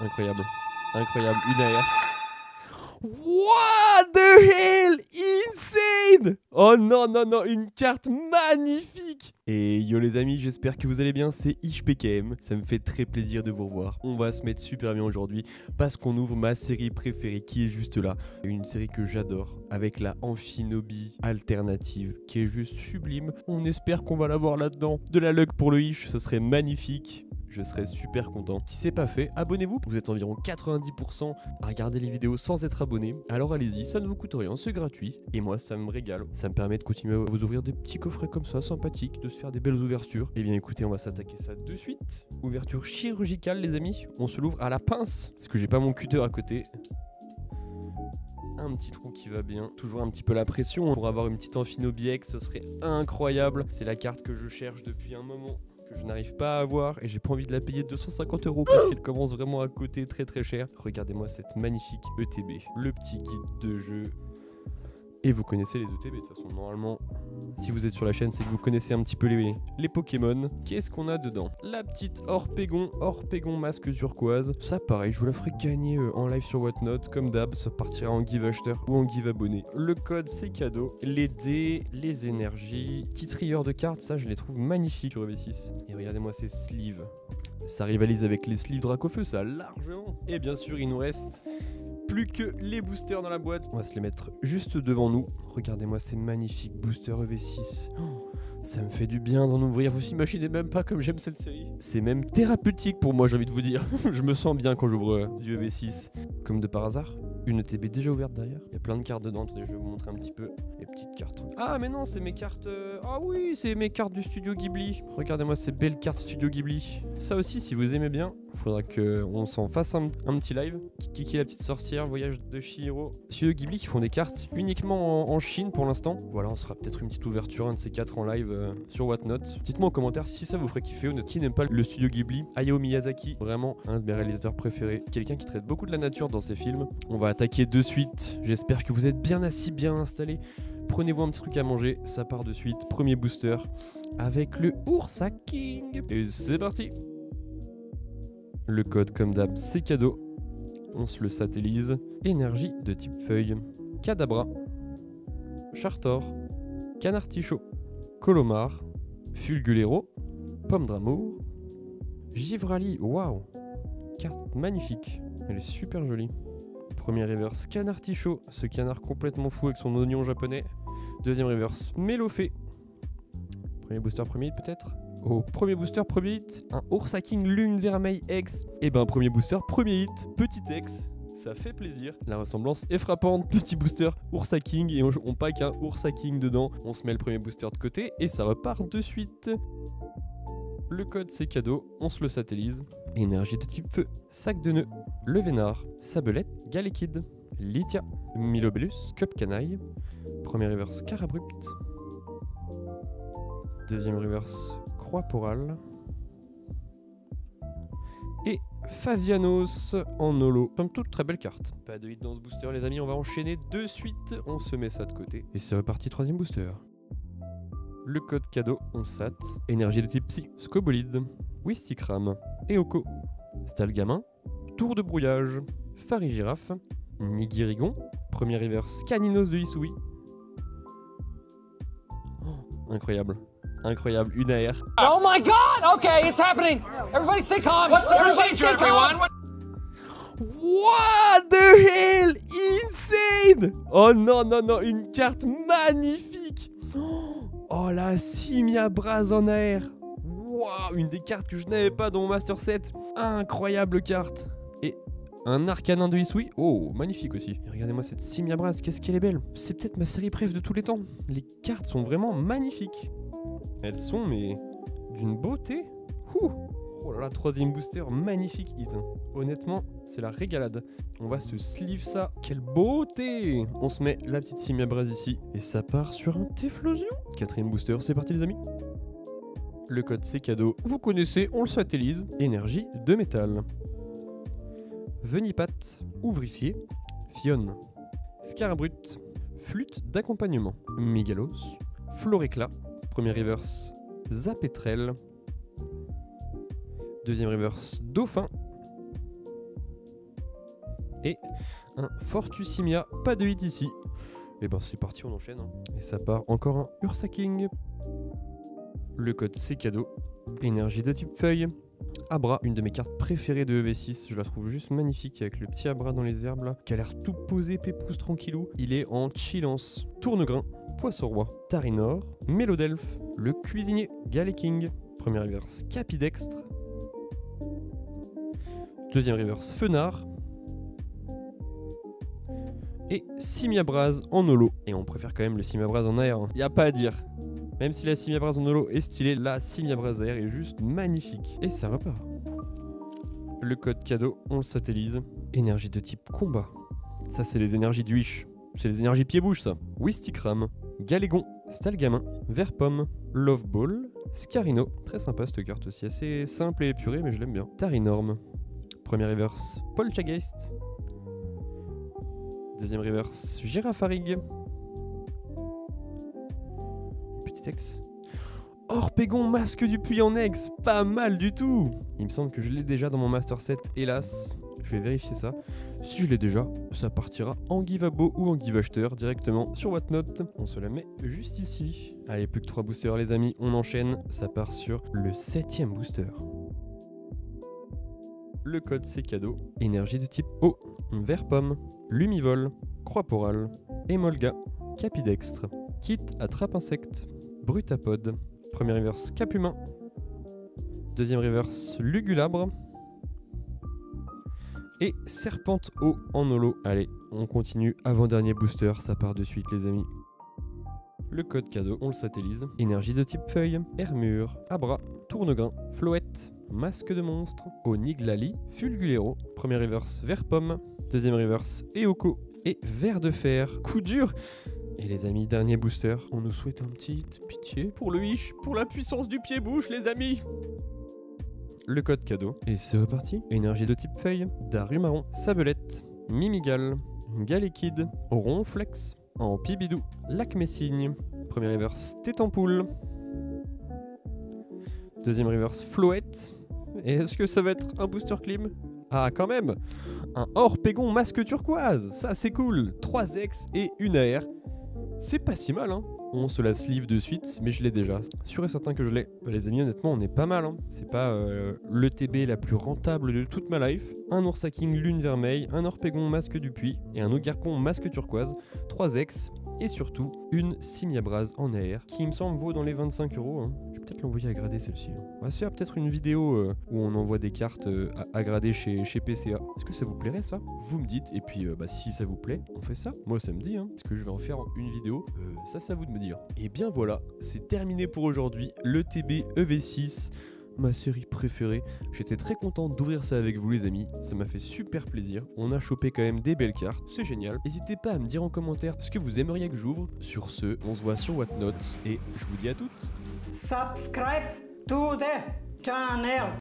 Incroyable. Incroyable. Une AR. What the hell? Insane! Oh non, non, non, une carte magnifique! Et yo les amis, j'espère que vous allez bien, c'est IchPKM. Ça me fait très plaisir de vous revoir. On va se mettre super bien aujourd'hui parce qu'on ouvre ma série préférée qui est juste là. Une série que j'adore avec la Amphinobie alternative qui est juste sublime. On espère qu'on va l'avoir là-dedans. De la luck pour le Ich, ce serait magnifique. Je serais super content. Si c'est pas fait, abonnez-vous. Vous êtes environ 90% à regarder les vidéos sans être abonné. Alors allez-y, ça ne vous coûte rien, c'est gratuit. Et moi, ça me régale. Ça me permet de continuer à vous ouvrir des petits coffrets comme ça, sympathiques, de se faire des belles ouvertures. Et bien écoutez, on va s'attaquer ça de suite. Ouverture chirurgicale, les amis. On se l'ouvre à la pince. Parce que j'ai pas mon cutter à côté. Un petit trou qui va bien, toujours un petit peu la pression. Pour avoir une petite Amphinobie X, ce serait incroyable. C'est la carte que je cherche depuis un moment, que je n'arrive pas à avoir et j'ai pas envie de la payer 250 € parce qu'elle commence vraiment à coûter très très cher. Regardez-moi cette magnifique ETB, le petit guide de jeu. Et vous connaissez les ETB de toute façon, normalement, si vous êtes sur la chaîne, c'est que vous connaissez un petit peu les Pokémon. Qu'est-ce qu'on a dedans? La petite Orpégon masque turquoise. Ça pareil, je vous la ferai gagner en live sur Whatnot, comme d'hab, ça partira en give acheteur ou en give abonné. Le code c'est cadeau, les dés, les énergies, petit trieur de cartes, ça je les trouve magnifiques sur EV6. Et regardez-moi ces sleeves. Ça rivalise avec les sleeves Dracofeu, ça largement. Et bien sûr, il nous reste plus que les boosters dans la boîte. On va se les mettre juste devant nous. Regardez-moi ces magnifiques boosters EV6. Oh, ça me fait du bien d'en ouvrir. Vous imaginez même pas comme j'aime cette série. C'est même thérapeutique pour moi, j'ai envie de vous dire. Je me sens bien quand j'ouvre du EV6. Comme de par hasard, une ETB déjà ouverte derrière. Il y a plein de cartes dedans. Attendez, je vais vous montrer un petit peu les petites cartes. Ah mais non, c'est mes cartes... Ah oui, c'est mes cartes du studio Ghibli. Regardez-moi ces belles cartes studio Ghibli. Ça aussi, si vous aimez bien, il faudra qu'on s'en fasse un petit live. Kiki la petite sorcière, voyage de Chihiro. Studio Ghibli qui font des cartes uniquement en Chine pour l'instant. Voilà, on sera peut-être une petite ouverture, un de ces quatre en live sur Whatnot. Dites-moi en commentaire si ça vous ferait kiffer. Qui n'aime pas le studio Ghibli? Hayao Miyazaki, vraiment un de mes réalisateurs préférés. Quelqu'un qui traite beaucoup de la nature dans ses films. On va attaquer de suite. J'espère que vous êtes bien assis, bien installés. Prenez-vous un petit truc à manger, ça part de suite. Premier booster avec le Ursa King. Et c'est parti. Le code comme d'hab, c'est cadeau. On se le satellise. Énergie de type feuille. Kadabra. Chartor. Canartichaud. Colomar. Fulgulero. Pomme d'amour. Givrali. Waouh. Carte magnifique. Elle est super jolie. Premier reverse, Canartichaud, ce canard complètement fou avec son oignon japonais. Deuxième reverse, Mélofée. Premier booster, premier hit peut-être. Oh, premier booster, premier hit, un Ursa King Lune Vermeil X. Et ben premier booster, premier hit, petit X. Ça fait plaisir. La ressemblance est frappante. Petit booster Ursa King et on pack un Ursa King dedans. On se met le premier booster de côté et ça repart de suite. Le code c'est cadeau, on se le satellise. Énergie de type feu, sac de nœuds, le Vénard, Sabelette, Galekid, Lithia, Milobellus, Cup Canaille. Premier reverse, Carabrupt. Deuxième reverse, Croix Porale. Et Favianos en holo. Comme toute très belle carte. Pas de hit dans ce booster les amis, on va enchaîner de suite. On se met ça de côté. Et c'est reparti, troisième booster. Le code cadeau, on sat. Énergie de type Psy, Scobolide, Wistikram, Eoko, Stalgamin, Tour de brouillage, Farigiraffe, Nigirigon, premier reverse, Caninos de Isui. Oh, incroyable. Incroyable, une AR. Oh my god! Okay, it's happening! Everybody stay calm! What's the procedure, everyone? What the hell? Insane! Oh non, non, non, une carte magnifique! Oh la Simia Braz en AR! Waouh, une des cartes que je n'avais pas dans mon Master Set. Incroyable carte. Et un Arcanin de Isui. Oh, magnifique aussi. Et regardez-moi cette Simia Braz, qu'est-ce qu'elle est belle. C'est peut-être ma série préf de tous les temps. Les cartes sont vraiment magnifiques. Elles sont, mais d'une beauté. Ouh. Oh là là, troisième booster, magnifique hit. Honnêtement, c'est la régalade. On va se sleeve ça. Quelle beauté! On se met la petite Simia Braz ici. Et ça part sur un Téflosion. Quatrième booster, c'est parti les amis. Le code c'est cadeau. Vous connaissez, on le satellise. Énergie de métal. Venipat, Ouvrifié, Fionne, Scarabrut, Flûte d'accompagnement, Mégalos, Floréclat, premier reverse, Zapetrel, deuxième reverse, Dauphin, et un Fortusimia. Pas de hit ici. Et ben c'est parti, on enchaîne. Et ça part encore un Ursa King. Le code c'est cadeau. Énergie de type feuille. Abra, une de mes cartes préférées de EV6, je la trouve juste magnifique avec le petit Abra dans les herbes là, qui a l'air tout posé, pépouze, tranquillou. Il est en chillance, tournegrain, poisson roi, Tarinor, Mélodelphe, le cuisinier, Galeking, premier reverse, Capidextre, deuxième reverse, Fenard, et Simiabraz en holo. Et on préfère quand même le Simiabraz en air, hein. Y a pas à dire. Même si la Simiabraz en holo est stylée, la Simiabraz air est juste magnifique. Et ça repart. Le code cadeau, on le satellise. Énergie de type combat. Ça, c'est les énergies du Wish. C'est les énergies pied-bouche, ça. Wistikram, Galégon, Stalgamin, Verpomme, Loveball, Scarino. Très sympa cette carte aussi. Assez simple et épurée, mais je l'aime bien. Tarinorm. Premier reverse, Poltergeist. Deuxième reverse, Girafarig. Petit ex. Orpégon, masque du puits en ex, pas mal du tout. Il me semble que je l'ai déjà dans mon master set, hélas. Je vais vérifier ça. Si je l'ai déjà, ça partira en give abo ou en give acheteur directement sur Whatnot. On se la met juste ici. Allez, plus que 3 boosters les amis, on enchaîne. Ça part sur le 7ème booster. Le code c'est cadeau. Énergie de type eau. Verpomme, Lumivol, Croix-Porale, Emolga, Capidextre, Kit attrape insecte, Brutapod, premier reverse Capumain, deuxième reverse Lugulabre et Serpente eau en holo. Allez, on continue, avant-dernier booster, ça part de suite les amis. Le code cadeau, on le satellise. Énergie de type feuille, Hermure, Abra, Tournegrain, Floette, Masque de monstre, Oniglali, Fulgulero, premier reverse Verpomme, deuxième reverse Eoko et Ver de fer. Coup dur. Et les amis, dernier booster, on nous souhaite un petit pitié pour le Wish, pour la puissance du pied-bouche les amis. Le code cadeau, et c'est reparti. Énergie de type feuille, Darumaron, Sabelette, Mimigal, Galekid, Ronflex, Ampibidou, Lac Messigne, premier reverse Tétampoule, deuxième reverse Floette. Et est-ce que ça va être un booster clim? Ah quand même. Un Orpégon masque turquoise, ça c'est cool. 3 ex et une AR. C'est pas si mal hein. On se la sleeve de suite, mais je l'ai déjà. Sûr et certain que je l'ai. Les amis, honnêtement, on est pas mal hein. C'est pas l'ETB la plus rentable de toute ma life. Un Ursa King lune vermeille, un Orpégon masque du puits et un Ogarpon masque turquoise. 3 ex et surtout une Simiabraz en AR qui il me semble vaut dans les 25 €. Hein. Je vais peut-être l'envoyer à grader celle-ci. Hein. On va se faire peut-être une vidéo où on envoie des cartes à grader chez PCA. Est-ce que ça vous plairait ça? Vous me dites et puis si ça vous plaît, on fait ça. Moi ça me dit hein. Est-ce que je vais en faire une vidéo? Ça c'est à vous de me dire. Et bien voilà, c'est terminé pour aujourd'hui. Le TB EV6. Ma série préférée. J'étais très content d'ouvrir ça avec vous les amis, ça m'a fait super plaisir. On a chopé quand même des belles cartes, c'est génial. N'hésitez pas à me dire en commentaire ce que vous aimeriez que j'ouvre. Sur ce, on se voit sur Whatnot et je vous dis à toutes. Subscribe to the channel.